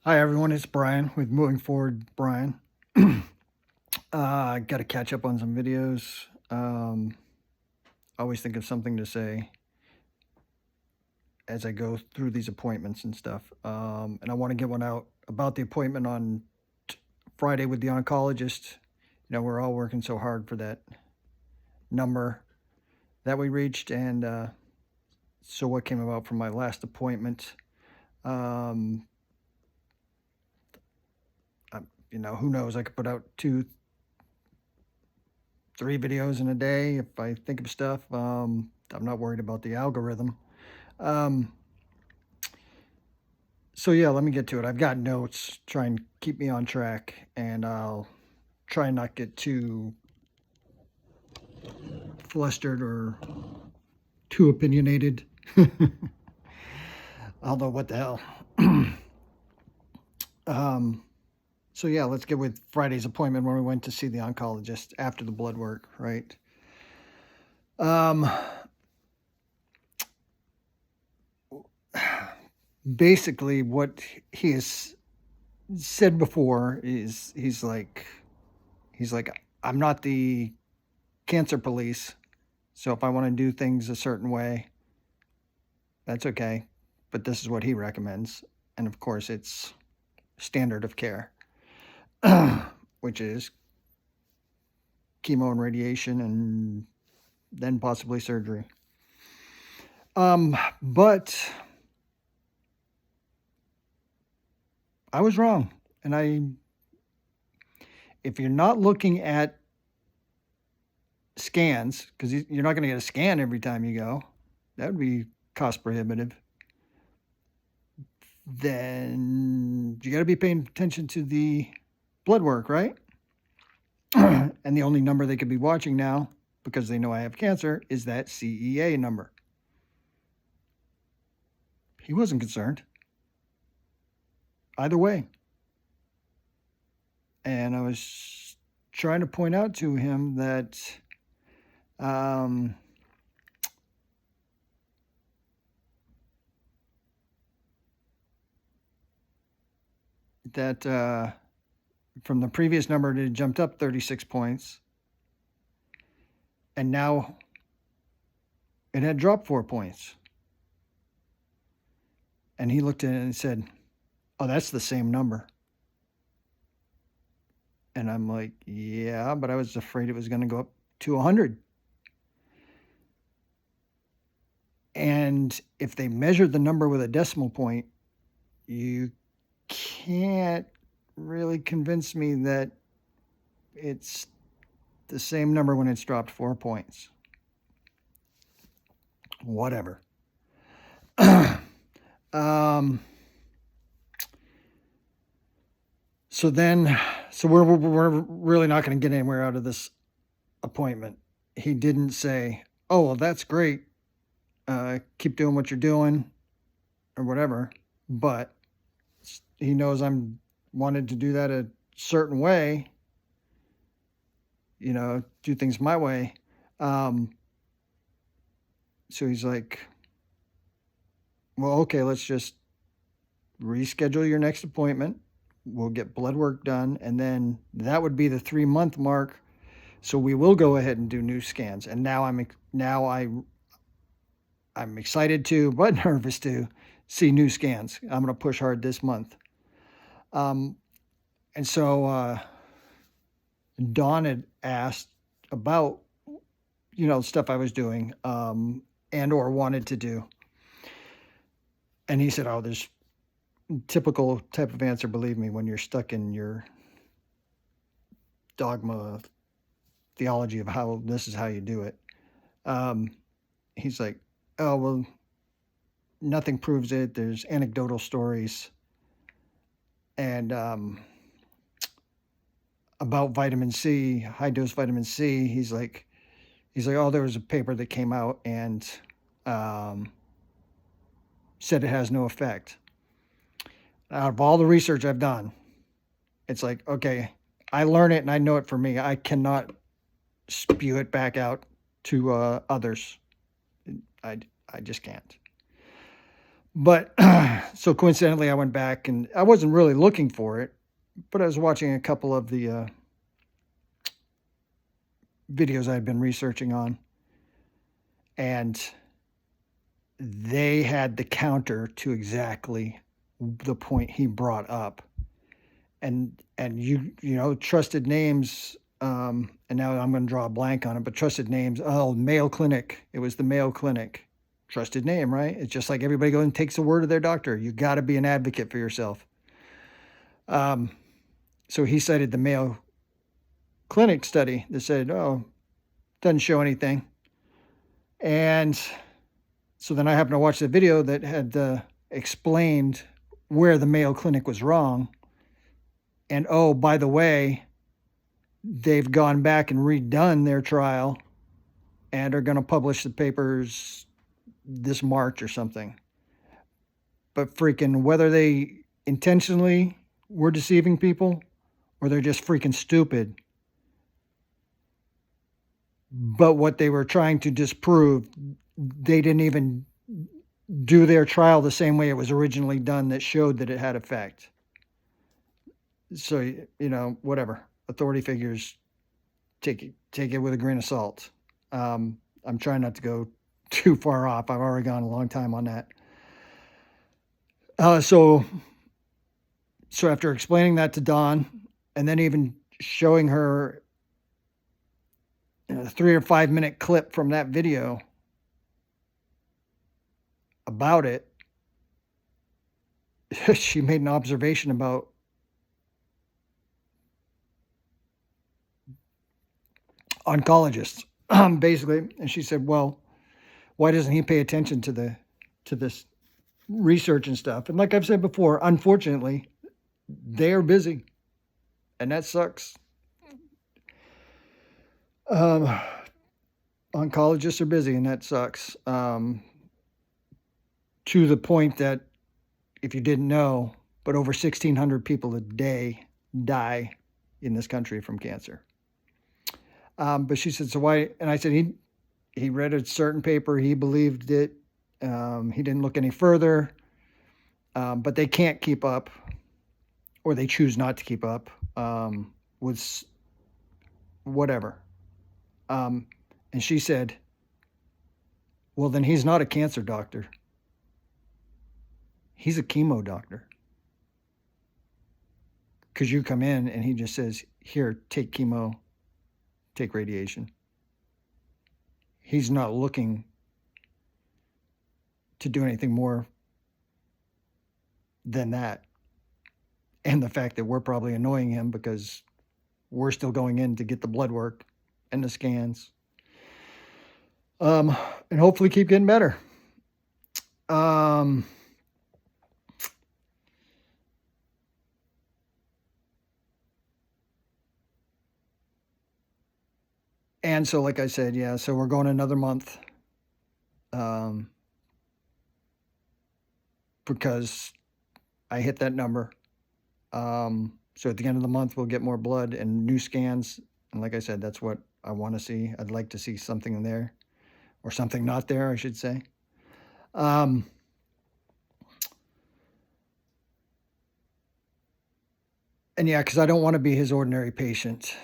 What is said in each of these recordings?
Hi everyone, it's Brian with MovingforwardBrian. I got to catch up on some videos. Always think of something to say as I go through these appointments and stuff. And I want to get one out about the appointment on Friday with the oncologist. We're all working so hard for that number that we reached, and so what came about from my last appointment. Um, who knows? I could put out 3 videos in a day if I think of stuff. I'm not worried about the algorithm. Um, so yeah, let me get to it. I've got notes. Try and keep me on track, and I'll try and not get too flustered or too opinionated. Although, what the hell? um, so yeah, let's get with Friday's appointment when we went to see the oncologist after the blood work, right? Um, Basically, what he has said before is he's like, I'm not the cancer police, so if I want to do things a certain way, that's okay. But this is what he recommends, and of course, it's standard of care, which is chemo and radiation, and then possibly surgery. But I was wrong, and if you're not looking at scans, because you're not going to get a scan every time you go, that would be cost prohibitive. Then you got to be paying attention to the blood work, right? And the only number they could be watching now, because they know I have cancer, is that CEA number. He wasn't concerned either way. And I was trying to point out to him that um, from the previous number, it had jumped up 36 points. And now it had dropped 4 points. And he looked at it and said, "Oh, that's the same number." And I'm like, "Yeah, but I was afraid it was going to go up to 100." And if they measured the number with a decimal point, you can't really convince me that it's the same number when it's dropped 4 points. Whatever. um, so we're really not going to get anywhere out of this appointment. He didn't say, "Oh, well, that's great. Keep doing what you're doing," or whatever. But he knows I'm wanted to do that a certain way, do things my way. Um, so he's like, "Well, okay, let's just reschedule your next appointment. We'll get blood work done, and then that would be the 3-month mark. So we will go ahead and do new scans." And I'm excited to, but nervous to see new scans. I'm going to push hard this month. And so Dawn had asked about, stuff I was doing, and or wanted to do. And he said, "Oh, there's typical type of answer, believe me, when you're stuck in your dogma theology of how this is how you do it." He's like, "Oh, well, nothing proves it. There's anecdotal stories." And about vitamin C, high dose vitamin C, he's like, "Oh, there was a paper that came out and said it has no effect." Out of all the research I've done, it's like, okay, I learn it and I know it for me. I cannot spew it back out to others. I just can't. But so coincidentally, I went back and I wasn't really looking for it, but I was watching a couple of the videos I'd been researching on, and they had the counter to exactly the point he brought up. And trusted names, and now I'm going to draw a blank on it, but trusted names. Oh, Mayo Clinic. It was the Mayo Clinic. Trusted name, right? It's just like everybody goes and takes the word of their doctor. You got to be an advocate for yourself. So he cited the Mayo Clinic study that said, oh, doesn't show anything. And so then I happened to watch the video that had explained where the Mayo Clinic was wrong. And oh, by the way, they've gone back and redone their trial and are going to publish the papers this March or something. But freaking, whether they intentionally were deceiving people or they're just freaking stupid, but what they were trying to disprove, they didn't even do their trial the same way it was originally done that showed that it had effect. So, whatever. Authority figures, take it with a grain of salt. I'm trying not to go too far off. I've already gone a long time on that. So after explaining that to Dawn, and then even showing her a 3 or 5 minute clip from that video about it, she made an observation about oncologists, basically, and she said, "Well, why doesn't he pay attention to this research and stuff?" And like I've said before, unfortunately, they are busy, and that sucks. Oncologists are busy, and that sucks. To the point that, if you didn't know, but over 1,600 people a day die in this country from cancer. But she said, so why? And I said, he read a certain paper. He believed it. He didn't look any further. But they can't keep up, or they choose not to keep up with whatever. And she said, well, then he's not a cancer doctor. He's a chemo doctor. Because you come in and he just says, here, take chemo, take radiation. He's not looking to do anything more than that. And the fact that we're probably annoying him because we're still going in to get the blood work and the scans. And hopefully keep getting better. And so, like I said, yeah, so we're going another month. Because I hit that number. So at the end of the month, we'll get more blood and new scans. And like I said, that's what I want to see. I'd like to see something in there, or something not there, I should say. And yeah, because I don't want to be his ordinary patient.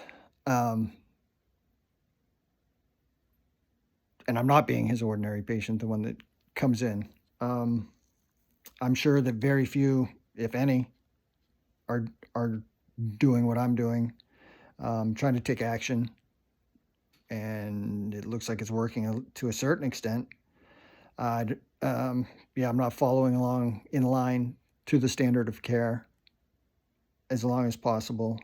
And I'm not being his ordinary patient, the one that comes in. I'm sure that very few, if any, are doing what I'm doing, trying to take action, and it looks like it's working to a certain extent. I'm not following along in line to the standard of care as long as possible.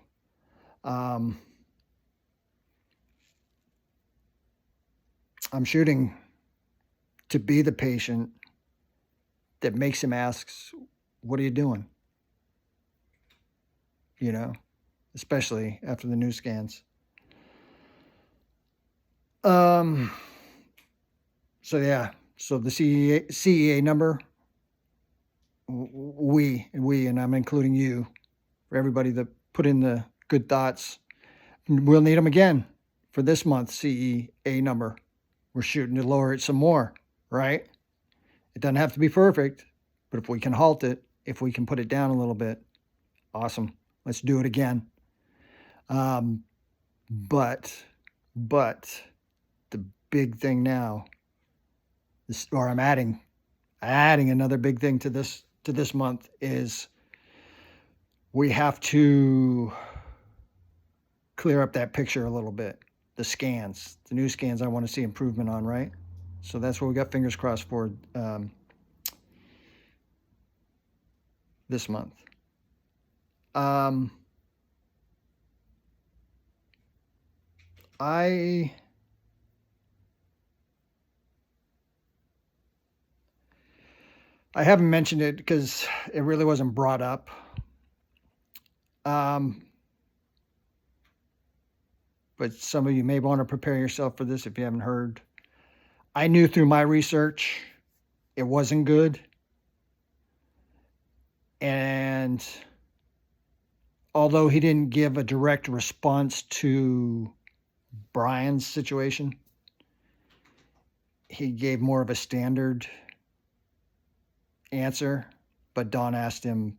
I'm shooting to be the patient that makes him ask, what are you doing? Especially after the new scans. So the CEA number, we, and I'm including you, for everybody that put in the good thoughts, we'll need them again for this month's CEA number. We're shooting to lower it some more, right? It doesn't have to be perfect, But if we can halt it, if we can put it down a little bit, awesome. Let's do it again. But the big thing now, or I'm adding another big thing to this month, is we have to clear up that picture a little bit. The scans, the new scans, I want to see improvement on, right? So that's what we got fingers crossed for this month. I haven't mentioned it because it really wasn't brought up. But some of you may want to prepare yourself for this if you haven't heard. I knew through my research it wasn't good. And although he didn't give a direct response to Brian's situation, he gave more of a standard answer. But Dawn asked him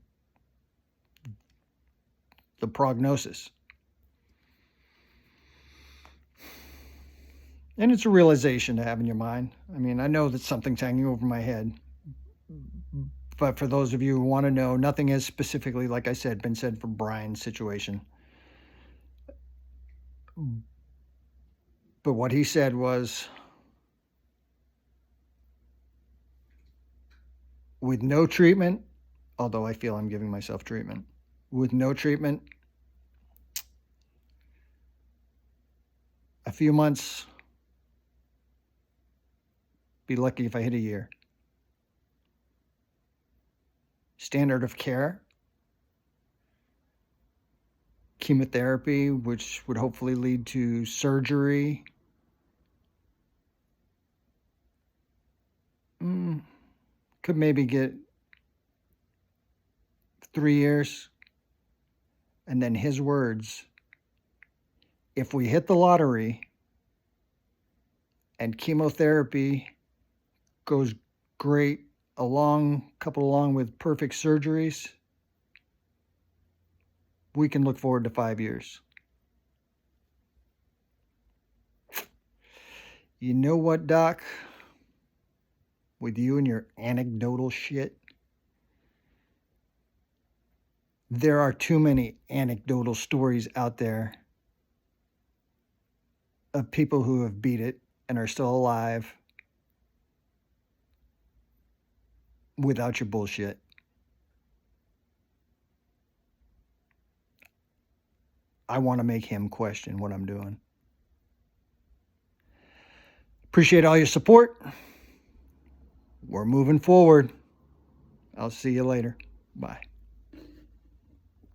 the prognosis. And it's a realization to have in your mind. I mean, I know that something's hanging over my head. But for those of you who want to know, nothing has specifically, like I said, been said for Brian's situation. But what he said was, with no treatment, although I feel I'm giving myself treatment, with no treatment, a few months, be lucky if I hit a year. Standard of care, chemotherapy, which would hopefully lead to surgery. Could maybe get 3 years. And then his words, if we hit the lottery and chemotherapy goes great coupled along with perfect surgeries, we can look forward to 5 years. You know what, Doc? With you and your anecdotal shit, there are too many anecdotal stories out there of people who have beat it and are still alive without your bullshit. I want to make him question what I'm doing. Appreciate all your support. We're moving forward. I'll see you later. Bye.